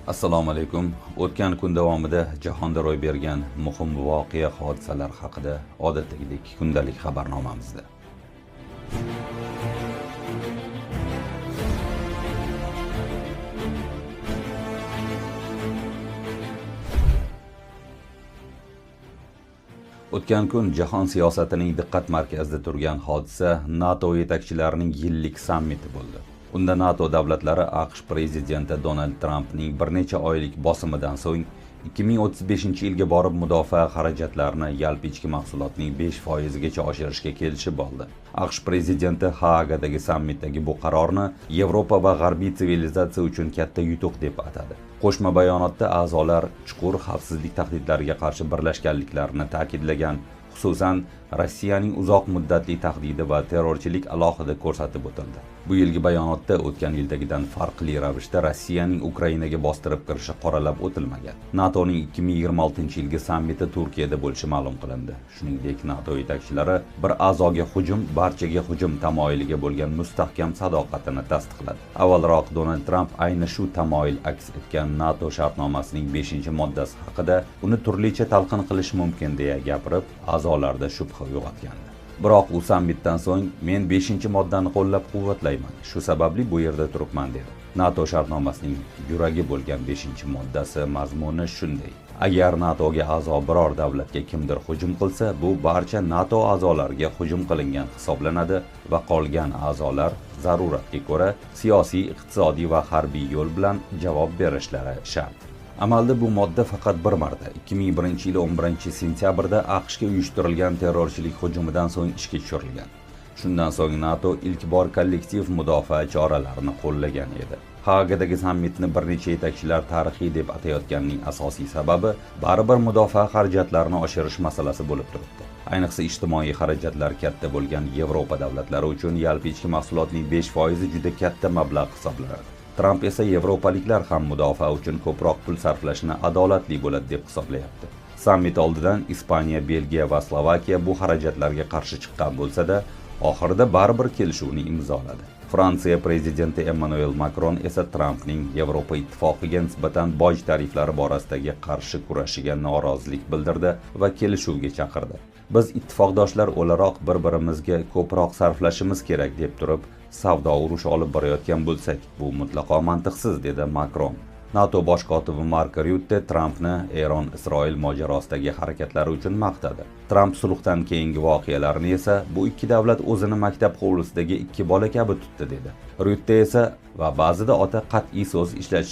Assalomu alaykum. O'tgan kun davomida jahonda ro'y bergan muhim voqea hodisalar haqida odatdagidek kundalik xabarnomamizda. O'tgan kun jahon siyosatining diqqat markazida turgan hodisa NATO yetakchilarining yillik sammiti bo'ldi. Unda NATO davlatlari AQSh prezidenti Donald Trampning bir necha oylik bosimidan so'ng 2035-yilga borib mudofaa xarajatlarini yalpi ichki mahsulotning 5% gacha oshirishga kelishib oldi. AQSh prezidenti Haagadagi sammitdagi bu qarorni Yevropa va g'arbiy sivilizatsiya uchun katta yutuq deb atadi. Qo'shma bayonotda a'zolar chuqur xavfsizlik tahdidlariga qarshi birlashganliklarini ta'kidlagan, xususan Rossiyaning uzoq muddatli tahdidi va terrorchilik alohida ko'rsatib o'tildi. Bu yilgi bayonotda o'tgan yildagidan farqli ravishda Rossiyaning Ukrainaga bostirib kirishi qoralab o'tilmagan. NATOning 2026-yilgi sammiti Turkiyada bo'lishi ma'lum qilindi. Shuningdek, NATO yetakchilari bir a'zoga hujum, barchaga hujum tamoyiliga bo'lgan mustahkam sadoqatini tasdiqladi. Avvalroq Donald Tramp ayni shu tamoyil aks etgan NATO shartnomasining 5-moddasi haqida uni turlicha talqin qilish mumkin deya gapirib, a'zolarda shubha uyg'otgandi. Biroq u sammitdan so'ng men 5-moddani qo'llab-quvvatlayman. Shu sababli bu yerda turibman dedi. NATO shartnomasining yuragi bo'lgan 5-moddasi mazmuni shunday: agar NATOga a'zo biror davlatga kimdir hujum qilsa, bu barcha NATO a'zolariga hujum qilingan hisoblanadi va qolgan a'zolar zaruratga ko'ra siyosiy, iqtisodiy va harbiy yo'l bilan javob berishlari shart. Amalda bu modda faqat bir marta 2001-yil 11-sentyabrda AQShga uyushtirilgan terrorchilik hujumidan so'ng ishga tushirilgan. Shundan so'ng NATO ilk bor kollektiv mudofaa choralarini qo'llagan edi. Haagadagi sammitni bir necha yetakchilar tarixiy deb atayotganning asosiy sababi baribir mudofaa xarajatlarini oshirish masalasi bo'lib turibdi. Ayniqsa ijtimoiy xarajatlar katta bo'lgan Yevropa davlatlari uchun yalpi ichki mahsulotning 5% juda katta mablag' hisoblanadi. Tramp esa yevropaliklar ham mudofaa uchun ko'proq pul sarflashni adolatli bo'ladi deb hisoblayapti. Sammit oldidan Ispaniya, Belgiya va Slovakiya bu xarajatlarga qarshi chiqqan bo'lsa-da, oxirida baribir kelishuvni imzoladi. Fransiya prezidenti Emmanuel Macron esa Trampning Yevropa ittifoqiga nisbatan boj tariflari borasidagi qarshi kurashiga norozilik bildirdi va kelishuvga chaqirdi. Biz ittifoqdoshlar o'laroq bir-birimizga ko'proq sarflashimiz kerak deb turib, savdo urushi olib borayotgan bo'lsak, bu mutlaqo mantiqsiz, dedi Macron. NATO bosh kotibi Mark Rutte Trampni Eron-Isroil mojarosidagi harakatlari uchun maqtadi. Tramp sulhdan keyingi voqealarni esa bu ikki davlat o'zini maktab hovlisidagi ikki bola kabi tutdi, dedi. Rutte esa va ba'zida ota qat'iy so'z ishlatish